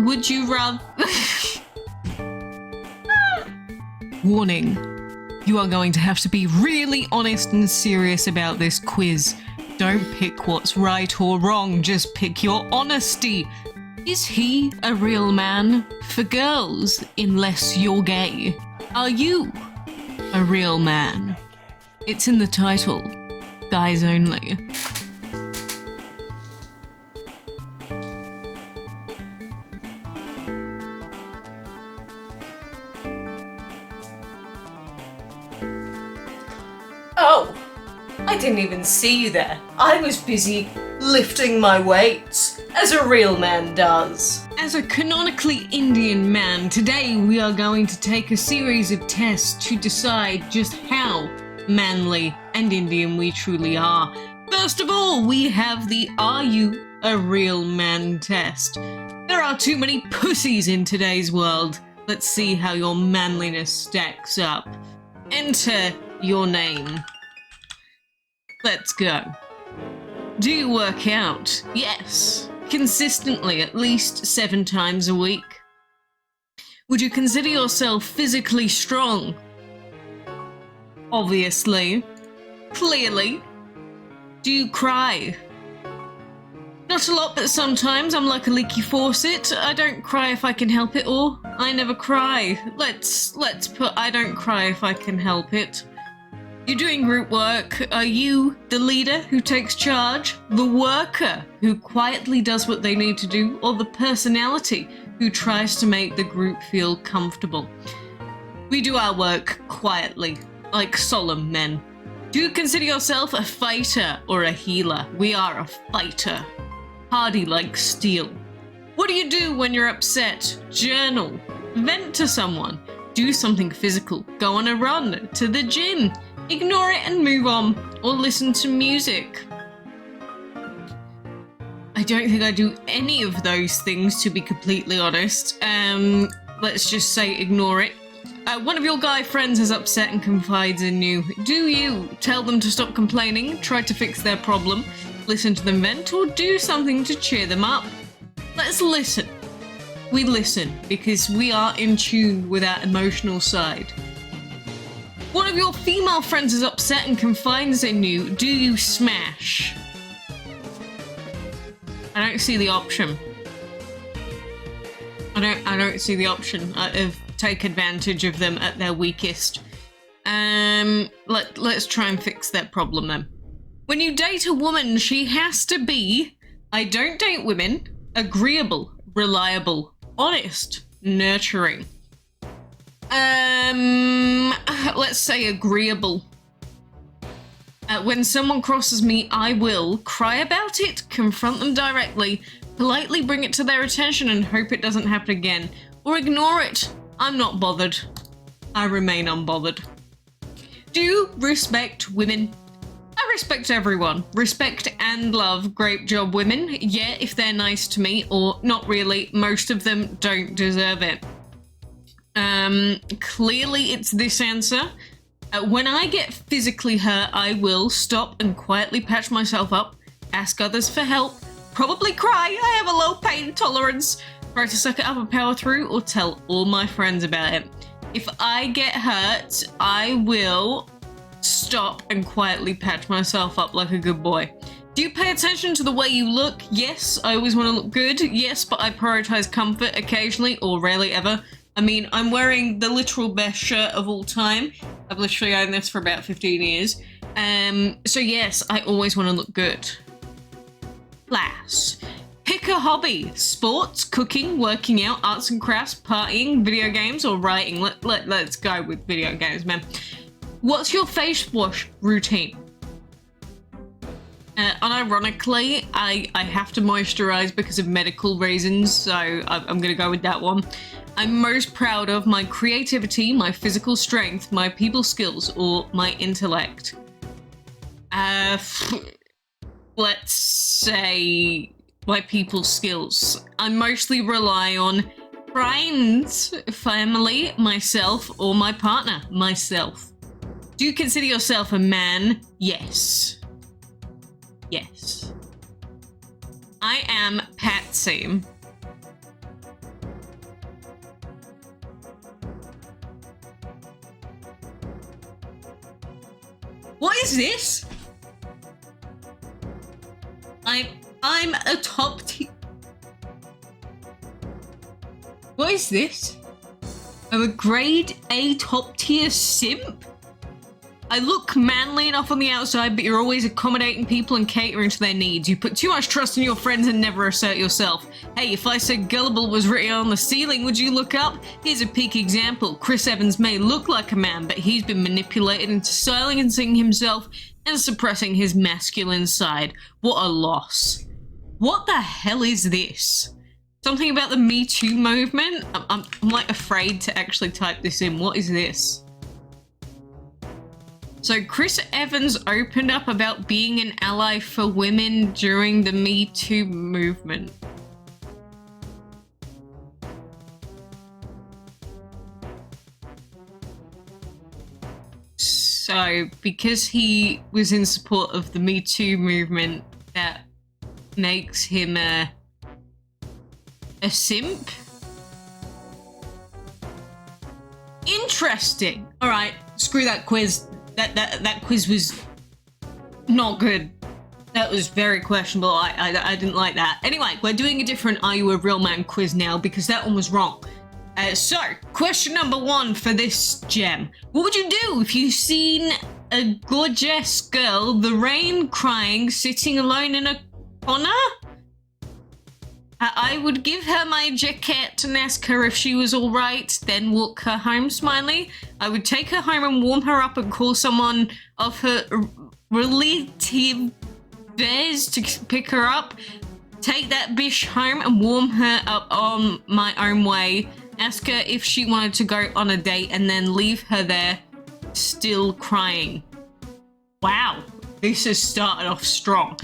would you rather... Warning. You are going to have to be really honest and serious about this quiz. Don't pick what's right or wrong, just pick your honesty. Is he a real man? For girls, unless you're gay. Are you a real man? It's in the title. Guys only. Oh, I didn't even see you there. I was busy lifting my weights, as a real man does. As a canonically Indian man, today we are going to take a series of tests to decide just how manly and Indian we truly are. First of all, we have the Are You a Real Man test. There are too many pussies in today's world. Let's see how your manliness stacks up. Enter your name. Let's go. Do you work out? Yes. Consistently, at least 7 times a week. Would you consider yourself physically strong? Obviously. Clearly. Do you cry? Not a lot, but sometimes. I'm like a leaky faucet. I don't cry if I can help it, or I never cry. Let's put I don't cry if I can help it. You're doing group work. Are you the leader who takes charge, the worker who quietly does what they need to do, or the personality who tries to make the group feel comfortable? We do our work quietly, like solemn men. Do you consider yourself a fighter or a healer? We are a fighter. Hardy like steel. What do you do when you're upset? Journal. Vent to someone. Do something physical. Go on a run. To the gym. Ignore it and move on, or listen to music. I don't think I do any of those things, to be completely honest. Let's just say ignore it. One of your guy friends is upset and confides in you. Do you tell them to stop complaining, try to fix their problem, listen to them vent, or do something to cheer them up? Let's listen. We listen because we are in tune with our emotional side. One of your female friends is upset and confides in you. Do you smash? I don't see the option. I don't see the option of take advantage of them at their weakest. Let's try and fix that problem then. When you date a woman, she has to be, I don't date women, agreeable, reliable, honest, nurturing. Let's say agreeable. When someone crosses me, I will cry about it, confront them directly, politely bring it to their attention and hope it doesn't happen again, or ignore it. I'm not bothered. I remain unbothered. Do you respect women? I respect everyone. Respect and love. Great job, women. Yeah, if they're nice to me, or not really. Most of them don't deserve it. Clearly it's this answer. When I get physically hurt, I will stop and quietly patch myself up, ask others for help, probably cry, I have a low pain tolerance, try to suck it up and power through, or tell all my friends about it. If I get hurt, I will stop and quietly patch myself up like a good boy. Do you pay attention to the way you look? Yes, I always want to look good. Yes, but I prioritize comfort occasionally, or rarely ever. I mean, I'm wearing the literal best shirt of all time. I've literally owned this for about 15 years. So yes, I always want to look good. Class. Pick a hobby. Sports, cooking, working out, arts and crafts, partying, video games, or writing. Let's go with video games, man. What's your face wash routine? Unironically, I have to moisturize because of medical reasons, so I'm gonna go with that one. I'm most proud of my creativity, my physical strength, my people skills, or my intellect. Let's say my people skills. I mostly rely on friends, family, myself, or my partner, myself. Do you consider yourself a man? Yes. Yes. I am Patsy. What is this? I'm a top tier. What is this? I'm a grade A top tier simp? I look manly enough on the outside, but you're always accommodating people and catering to their needs. You put too much trust in your friends and never assert yourself. Hey, if I said gullible was written on the ceiling, would you look up? Here's a peak example. Chris Evans may look like a man, but he's been manipulated into silencing himself and suppressing his masculine side. What a loss. What the hell is this? Something about the Me Too movement? I'm like afraid to actually type this in. What is this? So Chris Evans opened up about being an ally for women during the Me Too movement. So because he was in support of the Me Too movement, that makes him a simp? Interesting. All right, screw that quiz. That quiz was not good. That was very questionable. I didn't like that. Anyway, we're doing a different Are You a Real Man quiz now because that one was wrong. So, question number 1 for this gem. What would you do if you seen a gorgeous girl, the rain crying, sitting alone in a corner? I would give her my jacket and ask her if she was all right, then walk her home, smiley. I would take her home and warm her up and call someone of her relatives to pick her up. Take that bish home and warm her up on my own way. Ask her if she wanted to go on a date and then leave her there still crying. Wow, this has started off strong.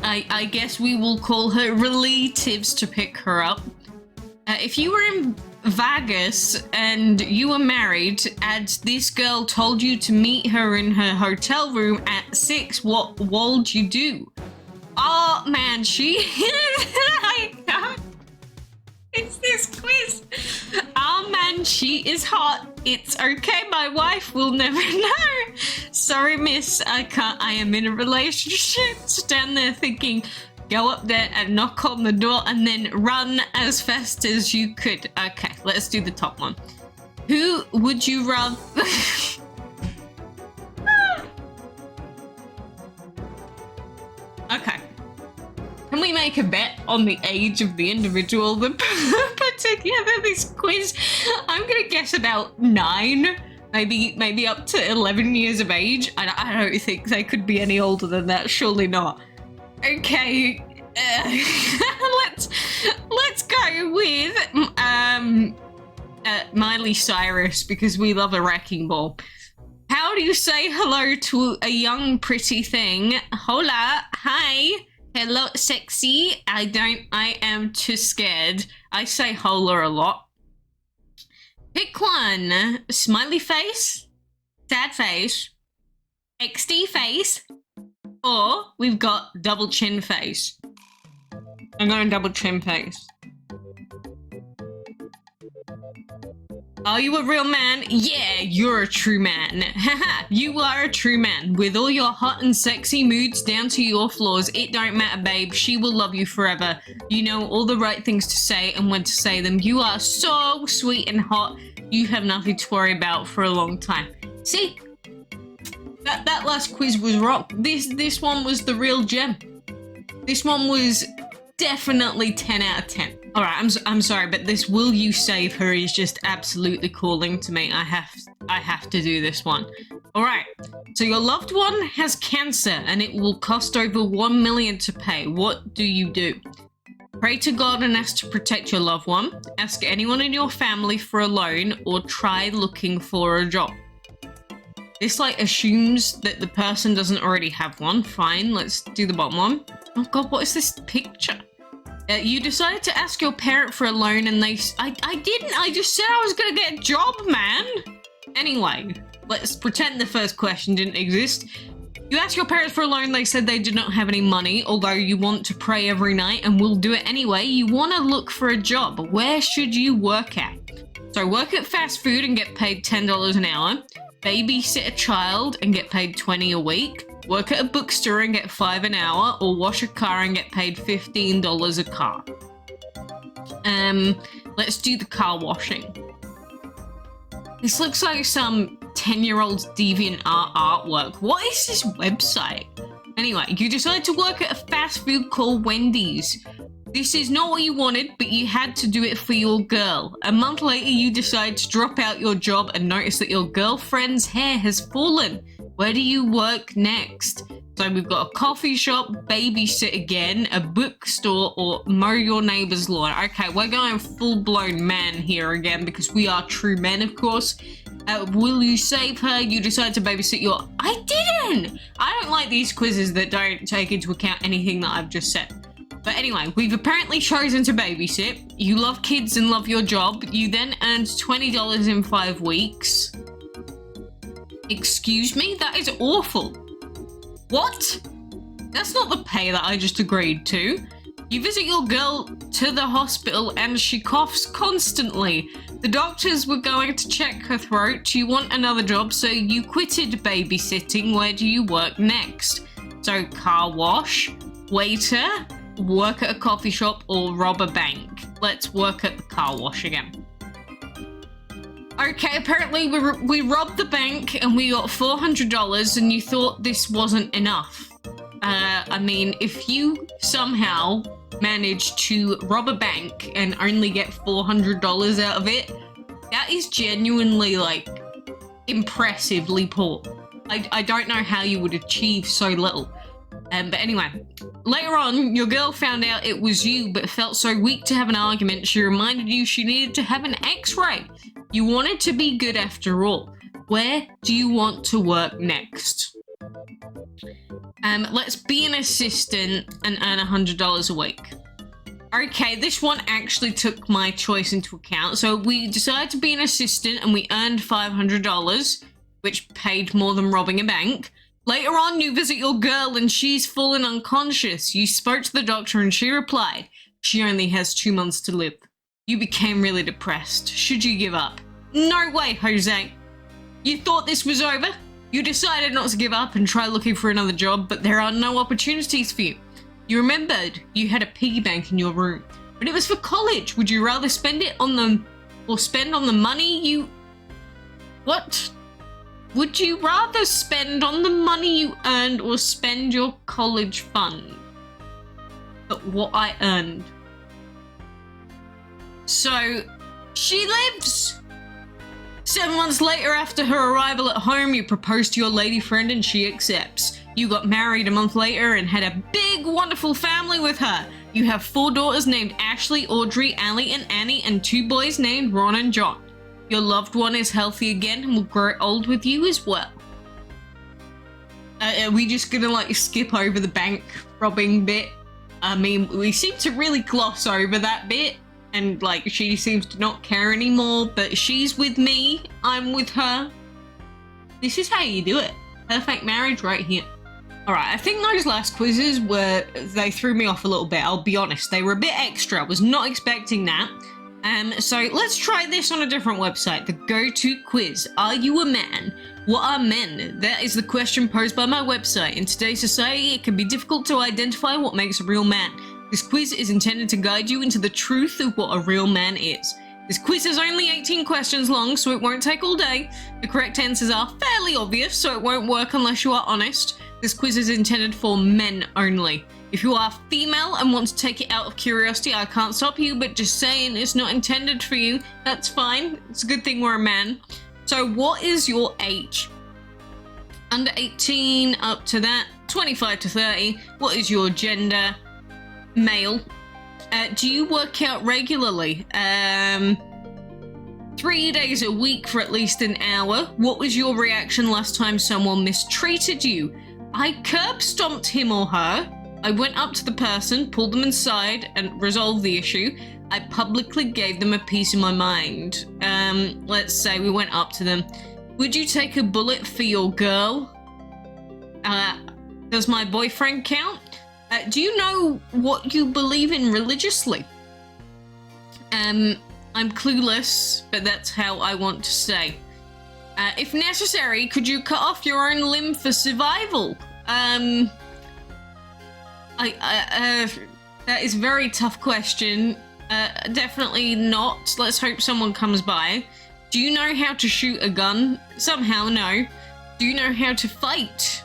I guess we will call her relatives to pick her up. If you were in Vegas and you were married and this girl told you to meet her in her hotel room at 6, what would you do? Oh man, it's this quiz. Oh man, she is hot. It's okay, my wife will never know. Sorry, miss, I can't. I am in a relationship. Stand there thinking, go up there and knock on the door and then run as fast as you could. Okay, let's do the top one. Who would you rather? Okay. Can we make a bet on the age of the individual that put together this quiz? I'm gonna guess about 9, maybe up to 11 years of age. I don't think they could be any older than that. Surely not. Okay, let's go with Miley Cyrus because we love a wrecking ball. How do you say hello to a young pretty thing? Hola, hi. Hello, sexy. I am too scared. I say hola a lot. Pick one. Smiley face, sad face, XD face, or we've got double chin face. I'm going double chin face. Are you a real man? Yeah, you're a true man. Haha, you are a true man. With all your hot and sexy moods down to your flaws, it don't matter, babe. She will love you forever. You know all the right things to say and when to say them. You are so sweet and hot. You have nothing to worry about for a long time. See? That last quiz was wrong. This one was the real gem. This one was definitely 10 out of 10. All right, I'm sorry, but this "Will you save her" is just absolutely calling to me. I have to do this one. All right. So your loved one has cancer and it will cost over $1 million to pay. What do you do? Pray to God and ask to protect your loved one. Ask anyone in your family for a loan or try looking for a job. This like assumes that the person doesn't already have one. Fine, let's do the bottom one. Oh God, what is this picture? You decided to ask your parent for a loan and I didn't. I just said I was gonna get a job, man. Anyway, let's pretend the first question didn't exist. You asked your parents for a loan, they said they did not have any money, although you want to pray every night and will do it anyway. You want to look for a job. Where should you work at? So work at fast food and get paid $10 an hour. babysit a child and get paid $20 a week, work at a bookstore and get $5 an hour, or wash a car and get paid $15 a car. Let's do the car washing. This looks like some 10-year-old's deviant artwork. What is this website? Anyway, you decide to work at a fast food called Wendy's. This is not what you wanted, but you had to do it for your girl. A month later, you decide to drop out your job and notice that your girlfriend's hair has fallen. Where do you work next? So we've got a coffee shop, babysit again, a bookstore, or mow your neighbor's lawn. Okay, we're going full-blown man here again because we are true men, of course. Will you save her? You decide to babysit your... I didn't! I don't like these quizzes that don't take into account anything that I've just said. But anyway, we've apparently chosen to babysit. You love kids and love your job. You then earned $20 in 5 weeks. Excuse me? That is awful. What? That's not the pay that I just agreed to. You visit your girl to the hospital and she coughs constantly. The doctors were going to check her throat. You want another job, so you quitted babysitting. Where do you work next? So car wash, waiter, work at a coffee shop, or rob a bank. Let's work at the car wash again. Okay, apparently we robbed the bank and we got $400 and you thought this wasn't enough. I mean, if you somehow manage to rob a bank and only get $400 out of it, that is genuinely, like, impressively poor. I don't know how you would achieve so little. But anyway, later on, your girl found out it was you, but felt so weak to have an argument, she reminded you she needed to have an x-ray. You wanted to be good after all. Where do you want to work next? Let's be an assistant and earn $100 a week. Okay, this one actually took my choice into account. So we decided to be an assistant and we earned $500, which paid more than robbing a bank. Later on, you visit your girl and she's fallen unconscious. You spoke to the doctor and she replied, she only has 2 months to live. You became really depressed. Should you give up? No way, Jose. You thought this was over? You decided not to give up and try looking for another job, but there are no opportunities for you. You remembered you had a piggy bank in your room, but it was for college. Would you rather spend it on them or spend on the money you... What? Would you rather spend on the money you earned or spend your college fund? But what I earned. So, she lives! 7 months later, after her arrival at home, you propose to your lady friend and she accepts. You got married a month later and had a big, wonderful family with her. You have 4 daughters named Ashley, Audrey, Allie, and Annie, and 2 boys named Ron and John. Your loved one is healthy again and will grow old with you as well. Are we just gonna, like, skip over the bank robbing bit? I mean, we seem to really gloss over that bit. And, like, she seems to not care anymore, but she's with me, I'm with her. This is how you do it. Perfect marriage right here. Alright, I think those last quizzes they threw me off a little bit, I'll be honest. They were a bit extra, I was not expecting that. So let's try this on a different website, the go-to quiz. Are you a man? What are men? That is the question posed by my website. In today's society, it can be difficult to identify what makes a real man. This quiz is intended to guide you into the truth of what a real man is. This quiz is only 18 questions long, so it won't take all day. The correct answers are fairly obvious, so it won't work unless you are honest. This quiz is intended for men only. If you are female and want to take it out of curiosity, I can't stop you, but just saying it's not intended for you, that's fine. It's a good thing we're a man. So what is your age? Under 18, up to that, 25 to 30. What is your gender? Male. Do you work out regularly? 3 days a week for at least an hour. What was your reaction last time someone mistreated you? I curb stomped him or her. I went up to the person, pulled them inside, and resolved the issue. I publicly gave them a piece of my mind. Let's say we went up to them. Would you take a bullet for your girl? Does my boyfriend count? Do you know what you believe in religiously? I'm clueless, but that's how I want to stay. If necessary, could you cut off your own limb for survival? That is a very tough question. Definitely not. Let's hope someone comes by. Do you know how to shoot a gun? Somehow, no. Do you know how to fight?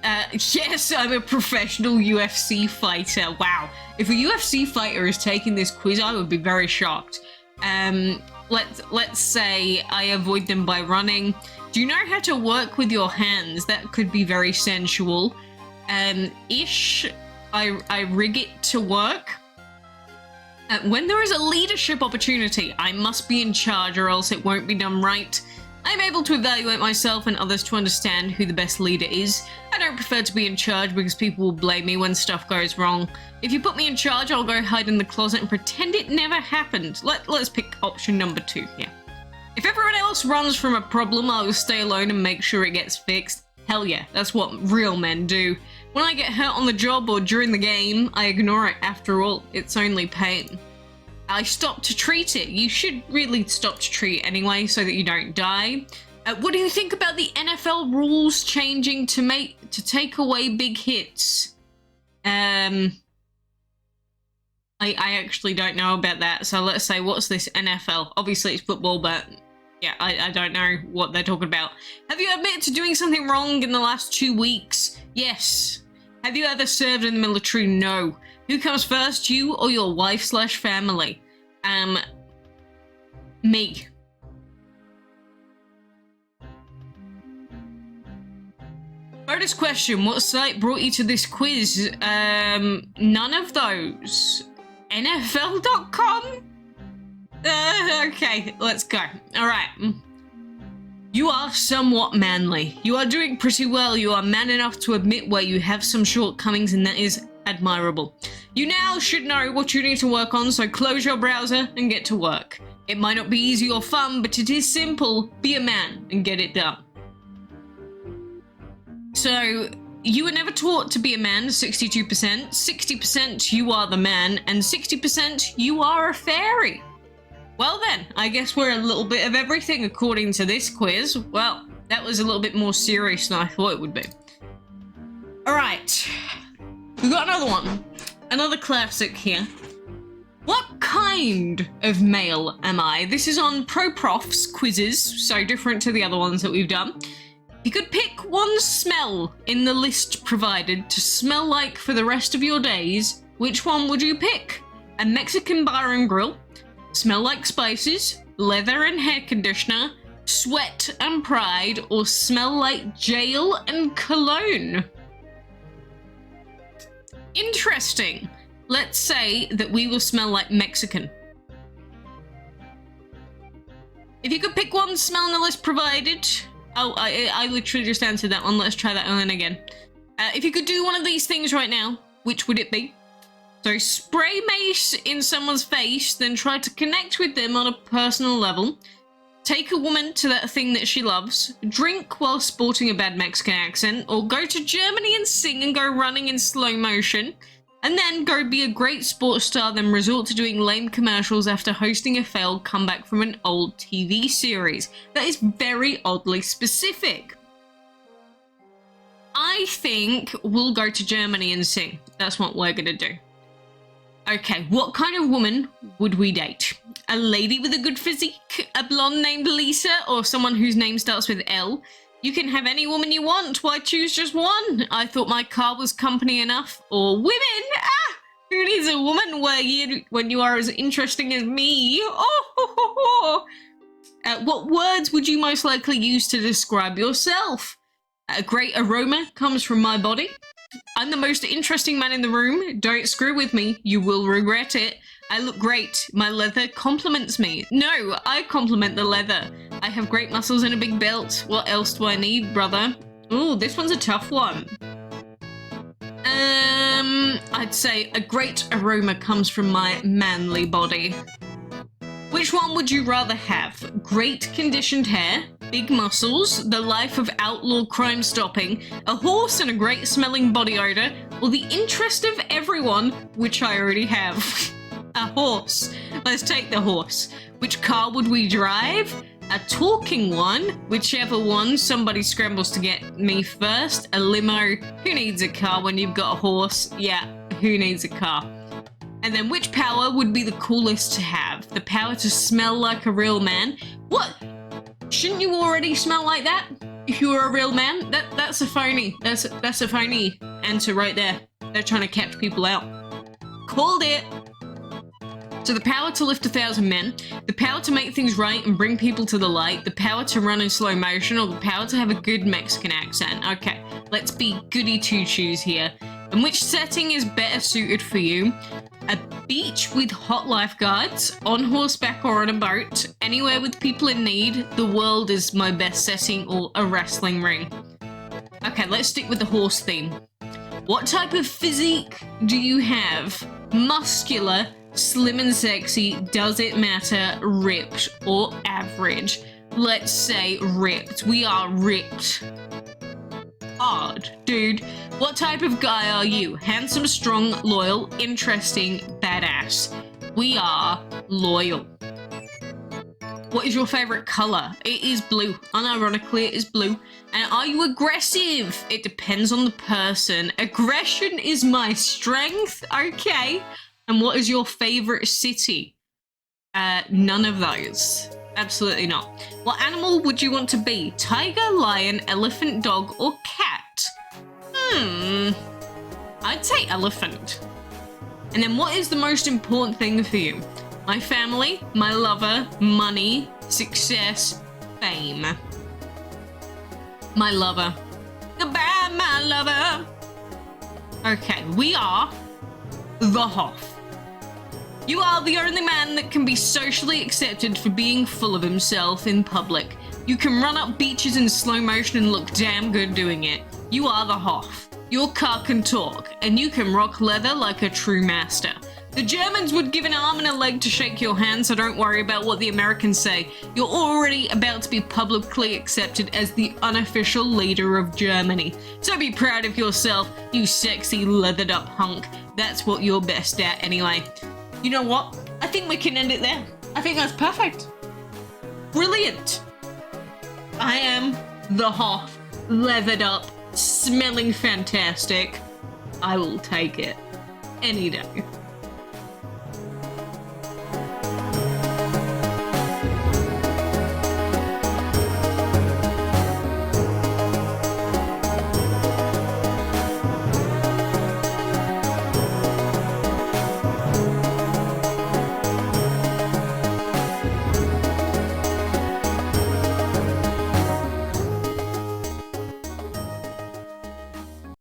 Yes, I'm a professional UFC fighter. Wow. If a UFC fighter is taking this quiz, I would be very shocked. Let's say I avoid them by running. Do you know how to work with your hands? That could be very sensual. Ish. I rig it to work. When there is a leadership opportunity, I must be in charge or else it won't be done right. I'm able to evaluate myself and others to understand who the best leader is. I don't prefer to be in charge because people will blame me when stuff goes wrong. If you put me in charge, I'll go hide in the closet and pretend it never happened. Let's pick option number 2 here. If everyone else runs from a problem, I will stay alone and make sure it gets fixed. Hell yeah, that's what real men do. When I get hurt on the job or during the game, I ignore it. After all, it's only pain. I stop to treat it. You should really stop to treat anyway so that you don't die. What do you think about the NFL rules changing to take away big hits? I actually don't know about that. So let's say, what's this NFL? Obviously it's football, but yeah, I don't know what they're talking about. Have you admitted to doing something wrong in the last 2 weeks? Yes. Have you ever served in the military? No. Who comes first, you or your wife/family? Me. Bonus question, what site brought you to this quiz? None of those. NFL.com? Okay, let's go. Alright. You are somewhat manly. You are doing pretty well. You are man enough to admit where you have some shortcomings, and that is admirable. You now should know what you need to work on, so close your browser and get to work. It might not be easy or fun, but it is simple. Be a man and get it done. So, you were never taught to be a man, 62%. 60% you are the man, and 60% you are a fairy. Well then, I guess we're a little bit of everything according to this quiz. Well, that was a little bit more serious than I thought it would be. Alright, we've got another one. Another classic here. What kind of male am I? This is on ProProf's quizzes, so different to the other ones that we've done. You could pick one smell in the list provided to smell like for the rest of your days. Which one would you pick? A Mexican bar and grill, smell like spices, leather and hair conditioner, sweat and pride, or smell like jail and cologne? Interesting. Let's say that we will smell like Mexican. If you could pick one smell in the list provided... Oh, I literally just answered that one. Let's try that one again. If you could do one of these things right now, which would it be? So spray mace in someone's face, then try to connect with them on a personal level. Take a woman to that thing that she loves. Drink while sporting a bad Mexican accent. Or go to Germany and sing and go running in slow motion. And then go be a great sports star, then resort to doing lame commercials after hosting a failed comeback from an old TV series. That is very oddly specific. I think we'll go to Germany and sing. That's what we're gonna do. Okay, what kind of woman would we date? A lady with a good physique, a blonde named Lisa, or someone whose name starts with L? You can have any woman you want. Why choose just one? I thought my car was company enough. Or women? Ah! Who needs a woman when you are as interesting as me? Oh! What words would you most likely use to describe yourself? A great aroma comes from my body. I'm the most interesting man in the room. Don't screw with me. You will regret it. I look great. My leather compliments me. No, I compliment the leather. I have great muscles and a big belt. What else do I need, brother? Ooh, this one's a tough one. I'd say a great aroma comes from my manly body. Which one would you rather have? Great conditioned hair, big muscles, the life of outlaw crime stopping, a horse and a great smelling body odor, or the interest of everyone, which I already have? A horse. Let's take the horse. Which car would we drive? a talking one, whichever one somebody scrambles to get me first, a limo, who needs a car when you've got a horse? Yeah, who needs a car? And then which power would be the coolest to have? The power to smell like a real man? What? Shouldn't you already smell like that if you were a real man? That's a phony. That's a phony answer right there. They're trying to catch people out. Called it. So the power to lift 1,000 men, the power to make things right and bring people to the light, the power to run in slow motion, or the power to have a good Mexican accent. Okay, let's be goody two-shoes here. And which setting is better suited for you? A beach with hot lifeguards, on horseback or on a boat, anywhere with people in need, the world is my best setting, or a wrestling ring. Okay, let's stick with the horse theme. What type of physique do you have? Muscular, slim and sexy, does it matter, ripped or average? Let's say ripped. We are ripped. Hard, dude. What type of guy are you? Handsome, strong, loyal, interesting, badass. We are loyal. What is your favorite color? It is blue. Unironically, it is blue. And are you aggressive? It depends on the person. Aggression is my strength. Okay. And what is your favorite city? None of those. Absolutely not. What animal would you want to be? Tiger, lion, elephant, dog, or cat? I'd say elephant. And then what is the most important thing for you? My family, my lover, money, success, fame. My lover. Goodbye, my lover. Okay, we are the Hoff. You are the only man that can be socially accepted for being full of himself in public. You can run up beaches in slow motion and look damn good doing it. You are the Hoff. Your car can talk, and you can rock leather like a true master. The Germans would give an arm and a leg to shake your hand, so don't worry about what the Americans say. You're already about to be publicly accepted as the unofficial leader of Germany. So be proud of yourself, you sexy leathered up hunk. That's what you're best at anyway. You know what? I think we can end it there. I think that's perfect. Brilliant. I am the Hoff, leathered up, smelling fantastic. I will take it any day.